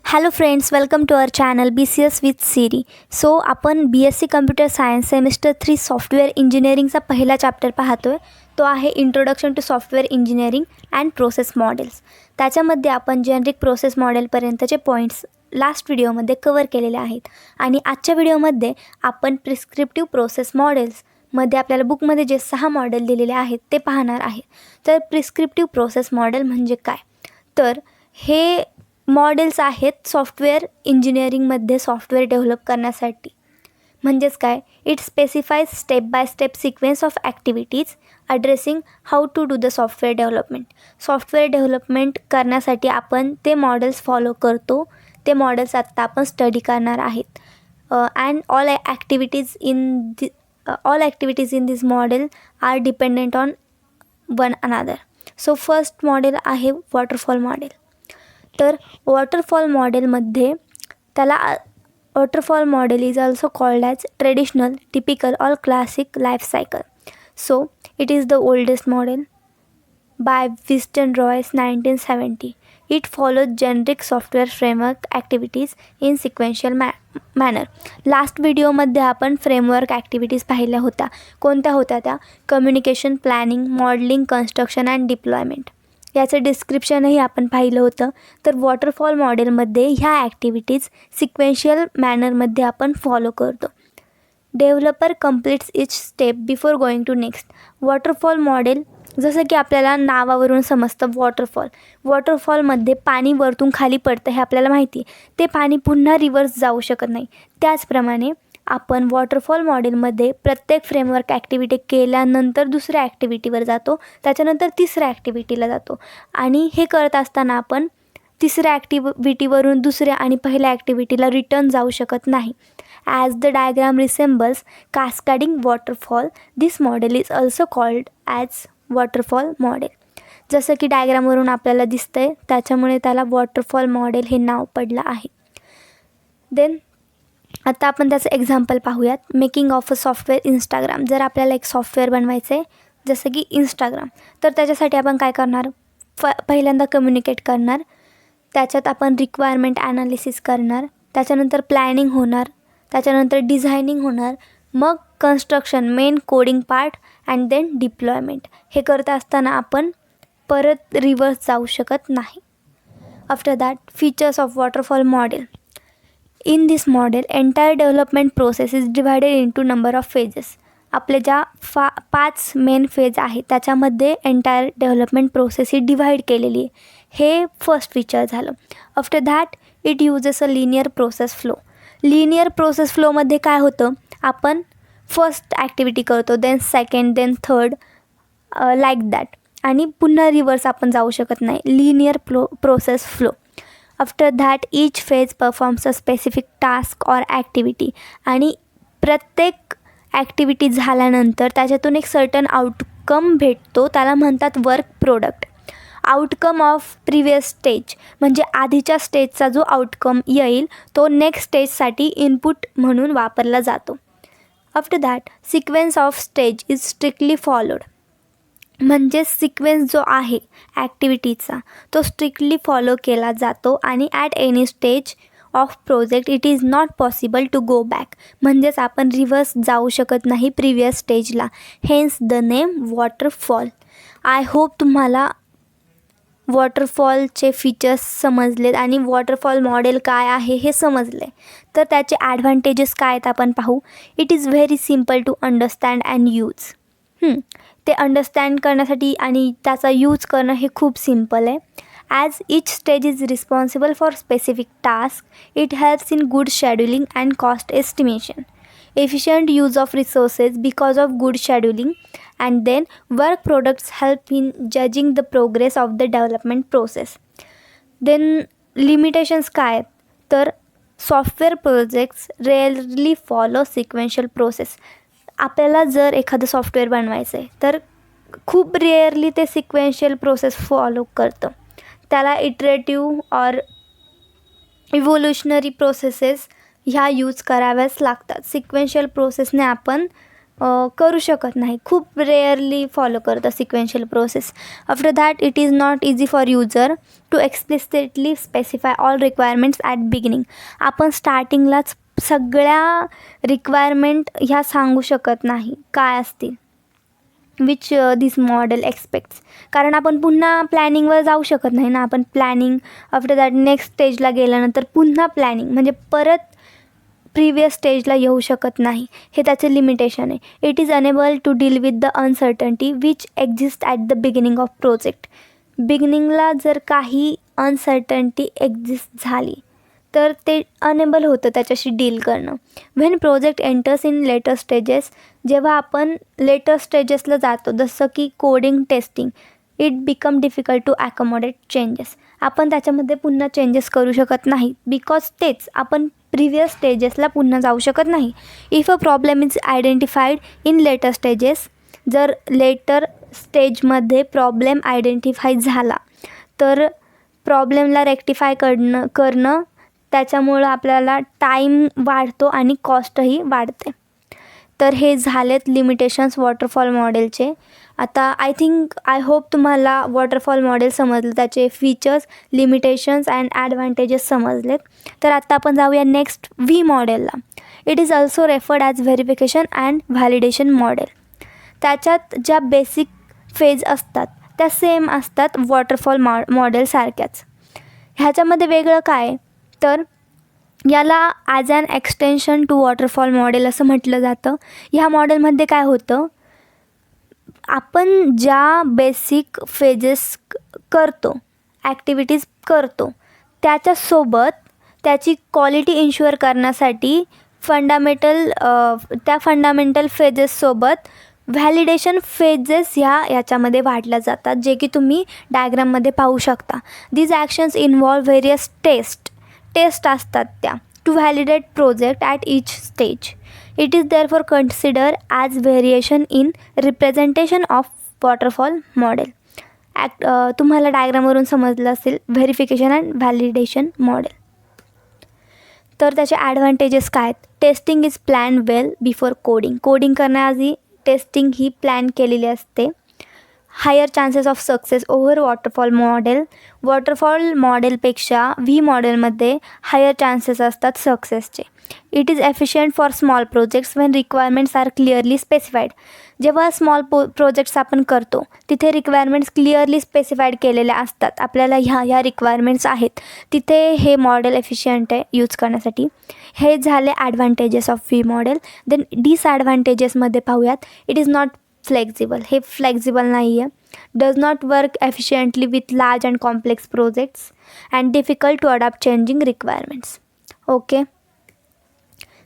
Hello friends, welcome to our channel BCS with Siri. So आपण BSc computer science semester 3 software इंजिनिअरिंगचा पहिला chapter पाहतो आहे. तो आहे introduction to software engineering and process models. त्याच्यामध्ये आपण जेनरिक प्रोसेस मॉडेलपर्यंतचे पॉईंट्स लास्ट व्हिडिओमध्ये कवर केलेले आहेत. आणि आजच्या व्हिडिओमध्ये आपण प्रिस्क्रिप्टिव्ह प्रोसेस मॉडेल्समध्ये आपल्याला बुकमध्ये जे 6 मॉडेल दिलेले आहेत ते पाहणार आहे. तर प्रिस्क्रिप्टिव्ह प्रोसेस मॉडेल म्हणजे काय? तर हे मॉडेल्स आहेत सॉफ्टवेअर इंजिनिअरिंगमध्ये सॉफ्टवेअर डेव्हलप करण्यासाठी. म्हणजेच काय? It specifies step by step sequence of activities addressing how to do the software development. Software development करण्यासाठी आपण ते मॉडेल्स फॉलो करतो. ते मॉडेल्स आत्ता आपण स्टडी करणार आहेत. And all activities in this model are dependent on one another. So first model आहे वॉटरफॉल मॉडेल. तर वॉटरफॉल मॉडेलमध्ये waterfall model is also called as traditional, typical or classic life cycle. So it is the oldest model by Winston Royce 1970. It follows generic software framework activities in sequential manner. Last व्हिडिओमध्ये आपण framework activities पाहिल्या होत्या. कोणत्या होत्या त्या? Communication, planning, modelling, construction and deployment. याचं डिस्क्रिप्शनही आपण पाहिलं होतं. तर वॉटरफॉल मॉडेलमध्ये ह्या ॲक्टिव्हिटीज सिक्वेन्शियल मॅनरमध्ये आपण फॉलो करतो. Developer completes each step before going to next. Waterfall model जसं की आपल्याला नावावरून समजतं वॉटरफॉलमध्ये पाणी वरतून खाली पडतं हे आपल्याला माहिती. ते पाणी पुन्हा रिव्हर्स जाऊ शकत नाही. त्याचप्रमाणे आपण वॉटरफॉल मॉडेलमध्ये प्रत्येक फ्रेमवर्क ॲक्टिव्हिटी केल्यानंतर दुसऱ्या ॲक्टिव्हिटीवर जातो, त्याच्यानंतर तिसऱ्या ॲक्टिव्हिटीला जातो. आणि हे करत असताना आपण तिसऱ्या ॲक्टिव्हिटीवरून दुसऱ्या आणि पहिल्या ॲक्टिव्हिटीला रिटर्न जाऊ शकत नाही. As the diagram resembles cascading waterfall, this model is also called as waterfall model. जसं की डायग्रामवरून आपल्याला दिसतं आहे, त्याच्यामुळे त्याला वॉटरफॉल मॉडेल हे नाव पडलं आहे. देन आता आपण त्याचं एक्झाम्पल पाहूयात. Making of a software Instagram. जर आपल्याला एक सॉफ्टवेअर बनवायचं आहे जसं की इंस्टाग्राम, तर त्याच्यासाठी आपण काय करणार? पहिल्यांदा कम्युनिकेट करणार, त्याच्यात आपण रिक्वायरमेंट ॲनालिसिस करणार, त्याच्यानंतर प्लॅनिंग होणार, त्याच्यानंतर डिझायनिंग होणार, मग construction, main coding part and then deployment. हे करत असताना आपण परत रिव्हर्स जाऊ शकत नाही. After that features of waterfall model. In this model, entire development process is divided into number of phases. आपले ज्या 5 मेन फेज आहेत त्याच्यामध्ये एंटायर डेव्हलपमेंट प्रोसेस ही डिव्हाइड केलेली आहे. हे फर्स्ट फीचर झालं. After that it uses a linear process flow. Linear process फ्लोमध्ये काय होतं? आपण फर्स्ट ॲक्टिव्हिटी करतो, then second, then third, like that. आणि पुन्हा रिव्हर्स आपण जाऊ शकत नाही. Linear process flow. After that each phase performs a specific task or activity. आणि प्रत्येक ॲक्टिव्हिटी झाल्यानंतर त्याच्यातून एक सर्टन आउटकम भेटतो, त्याला म्हणतात work product. Outcome of previous stage म्हणजे आधीच्या स्टेजचा जो आउटकम येईल तो नेक्स्ट स्टेजसाठी इनपुट म्हणून वापरला जातो. After that sequence of stage is strictly followed. म्हणजे सिक्वेन्स जो आहे ॲक्टिव्हिटीचा तो स्ट्रिक्टली फॉलो केला जातो. आणि at any stage of project it is not possible to go back. म्हणजेच आपण रिव्हर्स जाऊ शकत नाही प्रिव्हियस स्टेजला. Hence the name waterfall. I hope तुम्हाला वॉटरफॉलचे फीचर्स समजलेत आणि वॉटरफॉल मॉडेल काय आहे हे समजले. तर त्याचे ॲडव्हान्टेजेस काय आहेत आपण पाहू. It is very simple to understand and use. ते अंडरस्टँड करण्यासाठी आणि त्याचा यूज करणं हे खूप सिम्पल आहे. As each stage is responsible for specific task, it helps in good scheduling and cost estimation. Efficient use of resources because of good scheduling. And then work products help in judging the progress of the development process. Then limitations काय आहेत? तर software projects rarely follow sequential process. आपल्याला जर एखादं software बनवायचं आहे तर खूप रेअरली ते सिक्वेन्शियल प्रोसेस फॉलो करतं. त्याला इटरेटिव्ह ऑर इव्होल्युशनरी प्रोसेसेस ह्या यूज कराव्याच लागतात. सिक्वेन्शियल प्रोसेसने आपण करू शकत नाही, खूप रेअरली फॉलो करतं sequential process. After that it is not easy for user to explicitly specify all requirements at beginning. आपण स्टार्टिंगलाच सगळ्या रिक्वायरमेंट ह्या सांगू शकत नाही काय असतील, विच दिस मॉडेल एक्सपेक्ट्स. कारण आपण पुन्हा प्लॅनिंगवर जाऊ शकत नाही ना. आपण प्लॅनिंग आफ्टर दॅट नेक्स्ट स्टेजला गेल्यानंतर पुन्हा प्लॅनिंग म्हणजे परत प्रिवियस स्टेजला येऊ शकत नाही. हे त्याचे लिमिटेशन आहे. It is unable to deal with the uncertainty which exist at the beginning of project. बिगिनिंगला जर काही अनसर्टन्टी एक्झिस्ट झाली तर ते अनेबल होतं त्याच्याशी डील करणं. When project enters in later stages, जेव्हा आपण लेटर स्टेजेसला जातो जसं की coding testing, it become difficult to accommodate changes. आपण त्याच्यामध्ये पुन्हा चेंजेस करू शकत नाही बिकॉज तेच आपण प्रिव्हियस स्टेजेसला पुन्हा जाऊ शकत नाही. If a problem is identified in later stages, जर लेटर स्टेजमध्ये प्रॉब्लेम आयडेंटिफाय झाला तर प्रॉब्लेमला रेक्टिफाय करणं त्याच्यामुळं आपल्याला टाईम वाढतो आणि कॉस्टही वाढते. तर हे झालेत लिमिटेशन्स वॉटरफॉल मॉडेलचे. आता आय होप तुम्हाला वॉटरफॉल मॉडेल समजलं, त्याचे फीचर्स, लिमिटेशन्स अँड ॲडव्हान्टेजेस समजलेत. तर आत्ता आपण जाऊया नेक्स्ट व्ही मॉडेलला. It is also referred as verification and validation model. त्याच्यात ज्या बेसिक फेज असतात त्या सेम असतात वॉटरफॉल मॉडेलसारख्याच. ह्याच्यामध्ये वेगळं काय तर याला as an extension to waterfall model असं म्हटलं जातं. ह्या मॉडेलमध्ये काय होतं, आपण ज्या बेसिक फेजेस करतो, ॲक्टिव्हिटीज करतो, त्याच्यासोबत त्याची क्वालिटी इन्श्युअर करण्यासाठी त्या फंडामेंटल फेजेससोबत व्हॅलिडेशन फेजेस याच्यामध्ये वाढल्या जातात, जे की तुम्ही डायग्राममध्ये पाहू शकता. These actions involve various test असतात त्या to validate project at each stage. It is therefore consider as variation in representation of waterfall model. तुम्हाला डायग्रामवरून समजलं असेल व्हेरिफिकेशन अँड व्हॅलिडेशन मॉडेल. तर त्याचे ॲडव्हान्टेजेस काय आहेत. Testing is plan well before coding. Coding करण्याआधी टेस्टिंग ही प्लॅन केलेली असते. Higher chances of success over waterfall model. Waterfall मॉडेलपेक्षा व्ही मॉडेलमध्ये हायर चान्सेस असतात सक्सेसचे. It is efficient for small projects when requirements are clearly specified. जेव्हा small projects आपण करतो तिथे रिक्वायरमेंट्स क्लिअरली स्पेसिफाईड केलेल्या असतात, आपल्याला ह्या रिक्वायरमेंट्स आहेत, तिथे हे मॉडेल एफिशियंट आहे यूज करण्यासाठी. हे झाले advantages of V model. Then डिसॲडव्हान्टेजेसमध्ये पाहूयात. It is not flexible. हे फ्लेक्झिबल नाही आहे. Does not work efficiently with large and complex projects and difficult to adopt changing requirements. Okay,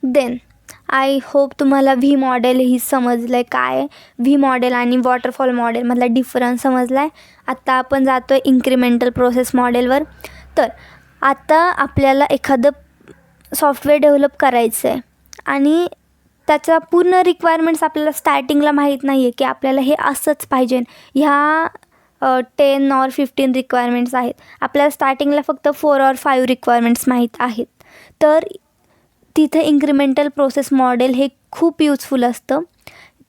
then I hope तुम्हाला व्ही मॉडेल ही समजलं आहे. काय व्ही मॉडेल आणि वॉटरफॉल मॉडेलमधला डिफरन्स समजला आहे. आत्ता आपण जातो आहे इन्क्रिमेंटल प्रोसेस मॉडेलवर. तर आता आपल्याला एखादं सॉफ्टवेअर डेव्हलप करायचं आहे आणि त्याचा पूर्ण रिक्वायरमेंट्स आपल्याला स्टार्टिंगला माहीत नाही आहे की आपल्याला हे असंच पाहिजे. ह्या 10 or 15 रिक्वायरमेंट्स आहेत. आपल्याला स्टार्टिंगला फक्त 4 or 5 रिक्वायरमेंट्स माहीत आहेत. तर तिथे इन्क्रिमेंटल प्रोसेस मॉडेल हे खूप यूजफुल असतं.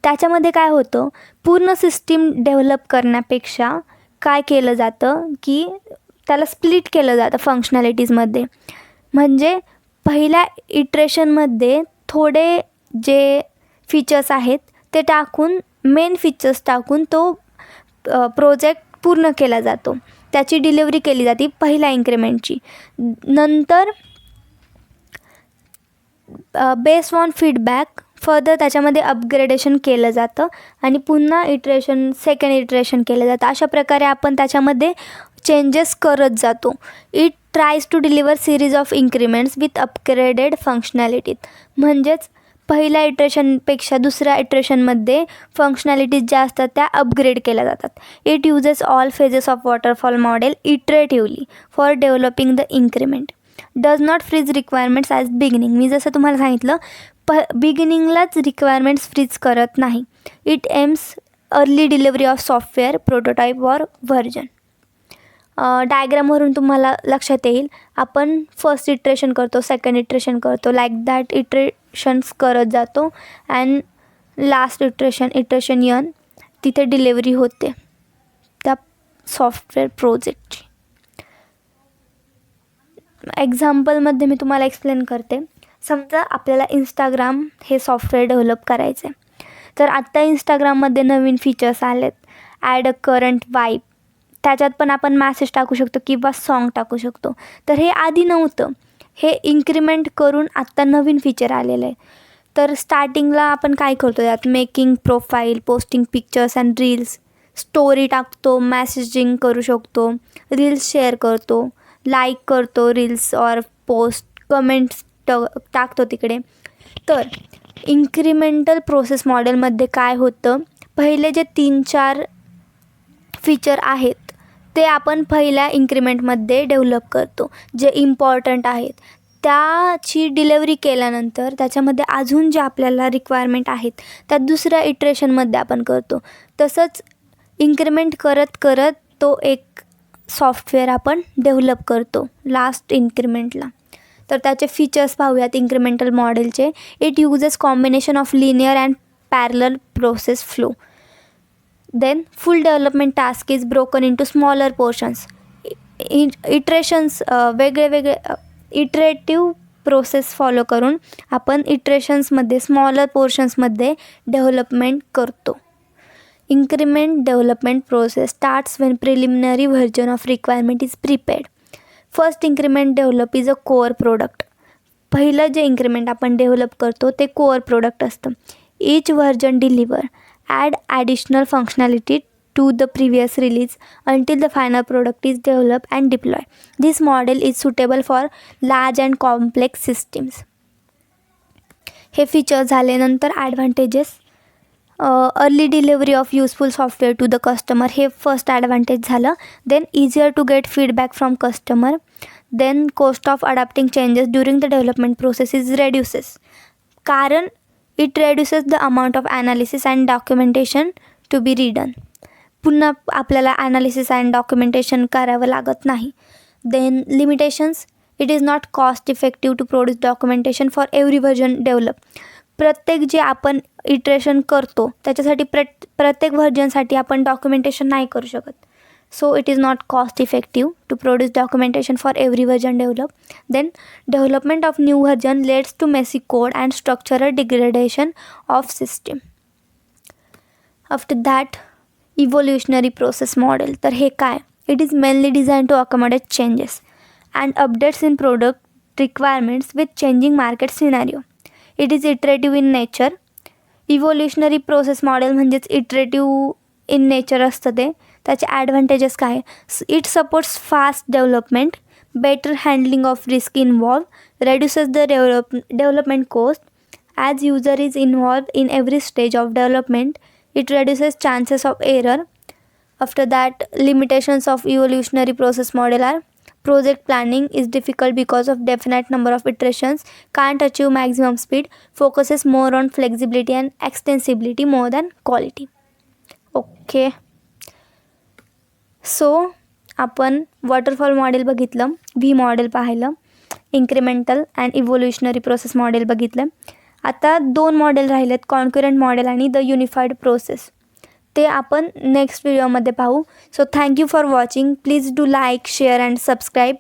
त्याच्यामध्ये काय होतं, पूर्ण सिस्टीम डेव्हलप करण्यापेक्षा काय केलं जातं की त्याला स्प्लिट केलं जातं फंक्शनॅलिटीजमध्ये. म्हणजे पहिल्या इटरेशनमध्ये थोडे जे फीचर्स आहेत ते टाकून, मेन फीचर्स टाकून तो प्रोजेक्ट पूर्ण केला जातो, त्याची डिलिव्हरी केली जाते पहिल्या इन्क्रिमेंटची. नंतर बेस्ड ऑन फीडबॅक फर्दर त्याच्यामध्ये अपग्रेडेशन केलं जातं आणि पुन्हा सेकंड इटरेशन केलं जातं. अशा प्रकारे आपण त्याच्यामध्ये चेंजेस करत जातो. It tries to deliver series of increments with upgraded functionalities. म्हणजेच पहिल्या इटरेशनपेक्षा दुसऱ्या इटरेशनमध्ये फंक्शनॅलिटीज ज्या असतात त्या अपग्रेड केल्या जातात. It uses all phases of waterfall model iteratively for developing the increment. Does not freeze requirements as beginning. मी जसं तुम्हाला सांगितलं बिगिनिंगलाच रिक्वायरमेंट्स फ्रीज करत नाही. It aims early delivery of software prototype or version. डायग्रामवरून तुम्हाला लक्षात येईल आपण फर्स्ट इटरेशन करतो, सेकंड इटरेशन करतो, लाईक दॅट इटरेशन्स करत जातो अँड लास्ट इटरेशन n, तिथे डिलेवरी होते त्या सॉफ्टवेअर प्रोजेक्टची. एक्झाम्पलमध्ये मी तुम्हाला एक्सप्लेन करते. समजा आपल्याला इंस्टाग्राम हे सॉफ्टवेअर डेव्हलप करायचं आहे, तर आत्ता इंस्टाग्राममध्ये नवीन फीचर्स आलेत. ॲड अ करंट वाईब, त्याच्यात पण आपण मॅसेज टाकू शकतो किंवा सॉन्ग टाकू शकतो. तर हे आधी नव्हतं, हे इन्क्रिमेंट करून आत्ता नवीन फीचर आलेलं आहे. तर स्टार्टिंगला आपण काय करतो, यात making profile, posting pictures and reels, story टाकतो, मॅसेजिंग करू शकतो, रील्स शेअर करतो, लाईक करतो रील्स और पोस्ट, कमेंट्स टाकतो तिकडे. तर इन्क्रिमेंटल प्रोसेस मॉडेलमध्ये काय होतं, पहिले जे 3-4 फीचर आहेत ते आपण पहिल्या इन्क्रिमेंटमध्ये डेव्हलप करतो, जे इम्पॉर्टंट आहेत. त्याची डिलेवरी केल्यानंतर त्याच्यामध्ये अजून जे आपल्याला रिक्वायरमेंट आहेत त्या दुसऱ्या इटरेशनमध्ये आपण करतो. तसंच इन्क्रिमेंट करत करत तो एक सॉफ्टवेअर आपण डेव्हलप करतो लास्ट इन्क्रिमेंटला. तर त्याचे फीचर्स पाहूयात इन्क्रिमेंटल मॉडेलचे. It uses combination of linear and parallel process flow. Then full development task is broken into smaller portions. Iterations वेगळे इटरेटिव्ह प्रोसेस फॉलो करून आपण इटरेशन्समध्ये स्मॉलर पोर्शन्समध्ये डेव्हलपमेंट करतो. Increment development process starts when preliminary version of requirement is prepared. First increment develop is a core product. पहिलं जे increment आपण develop करतो ते core product असतं. Each version deliver add additional functionality to the previous release until the final product is developed and deployed. This model is suitable for large and complex systems. हे feature झाले. नंतर advantages. Early delivery of useful software to the customer, हे first advantage झालं. Then easier to get feedback from customer. Then cost of adapting changes during the development process is reduces, कारण it reduces the amount of analysis and documentation to be redone. पुन्हा आपल्याला analysis and documentation करावं लागत नाही. Then limitations. It is not cost effective to produce documentation for every version develop. प्रत्येक जे आपण iteration करतो त्याच्यासाठी प्रत्येक व्हर्जनसाठी आपण डॉक्युमेंटेशन नाही करू शकत. So it is not cost effective to produce documentation for every version develop. Then development of new version leads to messy code and structural degradation of system. After that evolutionary process model. तर हे काय, it is mainly design to accommodate changes and updates in product requirements with changing market scenario. It is iterative in nature. Evolutionary process model म्हणजेच iterative in nature असतं ते. त्याचे advantages काय, it supports fast development, better handling of risk involve, reduces the development cost. As user is involve in every stage of development, it reduces chances of error. After that limitations of evolutionary process model are project planning is difficult because of definite number of iterations, can't achieve maximum speed, focuses more on flexibility and extensibility more than quality. Okay, so आपण waterfall model बघितलं, V model पाहिलं, incremental and evolutionary process model बघितलं. आता 2 model राहिलेत, कॉन्क्युरंट model आणि the unified process. ते आपण next व्हिडिओमध्ये पाहू. So thank you for watching. Please do like, share and subscribe.